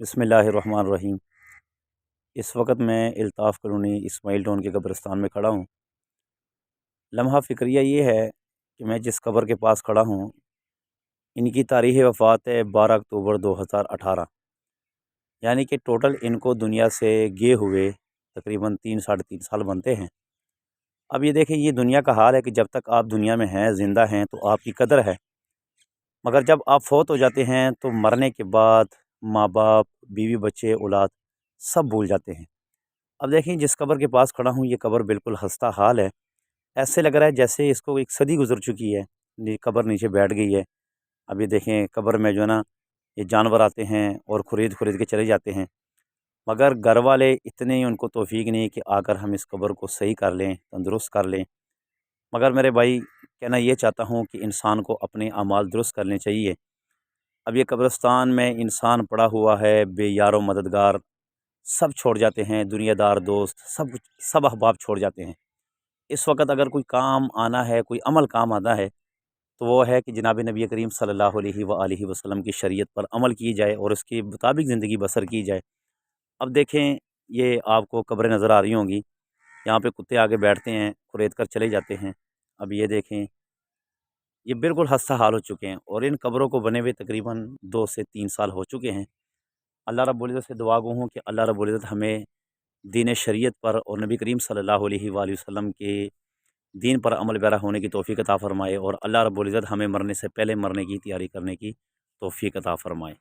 بسم اللہ الرحمن الرحیم۔ اس وقت میں الطاف کالونی اسماعیل ٹاؤن کے قبرستان میں کھڑا ہوں۔ لمحہ فکریہ یہ ہے کہ میں جس قبر کے پاس کھڑا ہوں ان کی تاریخ وفات ہے 12 اکتوبر 2018، یعنی کہ ٹوٹل ان کو دنیا سے گئے ہوئے تقریباً 3 ساڑھے 3 سال بنتے ہیں۔ اب یہ دیکھیں، یہ دنیا کا حال ہے کہ جب تک آپ دنیا میں ہیں، زندہ ہیں، تو آپ کی قدر ہے، مگر جب آپ فوت ہو جاتے ہیں تو مرنے کے بعد ماں باپ، بیوی، بچے، اولاد سب بھول جاتے ہیں۔ اب دیکھیں، جس قبر کے پاس کھڑا ہوں یہ قبر بالکل خستہ حال ہے، ایسے لگ رہا ہے جیسے اس کو ایک صدی گزر چکی ہے، قبر نیچے بیٹھ گئی ہے۔ اب یہ دیکھیں، قبر میں جو ہے نا یہ جانور آتے ہیں اور خرید کے چلے جاتے ہیں، مگر گھر والے اتنے ان کو توفیق نہیں کہ آ کر ہم اس قبر کو صحیح کر لیں، تندرست کر لیں۔ مگر میرے بھائی، کہنا یہ چاہتا ہوں کہ انسان کو اپنے اعمال درست کرنے چاہیے۔ اب یہ قبرستان میں انسان پڑا ہوا ہے، بے یار و مددگار سب چھوڑ جاتے ہیں، دنیا دار، دوست، سب احباب چھوڑ جاتے ہیں۔ اس وقت اگر کوئی کام آنا ہے، کوئی عمل کام آنا ہے، تو وہ ہے کہ جناب نبی کریم صلی اللہ علیہ وآلہ وسلم کی شریعت پر عمل کی جائے اور اس کے مطابق زندگی بسر کی جائے۔ اب دیکھیں، یہ آپ کو قبریں نظر آ رہی ہوں گی، یہاں پہ کتے آگے بیٹھتے ہیں، خرید کر چلے جاتے ہیں۔ اب یہ دیکھیں، یہ بالکل خستہ حال ہو چکے ہیں، اور ان قبروں کو بنے ہوئے تقریباً 2 سے 3 سال ہو چکے ہیں۔ اللہ رب العزت سے دعا گو ہوں کہ اللہ رب العزت ہمیں دین شریعت پر اور نبی کریم صلی اللہ علیہ وآلہ وسلم کے دین پر عمل پیرا ہونے کی توفیق عطا فرمائے، اور اللہ رب العزت ہمیں مرنے سے پہلے مرنے کی تیاری کرنے کی توفیق عطا فرمائے۔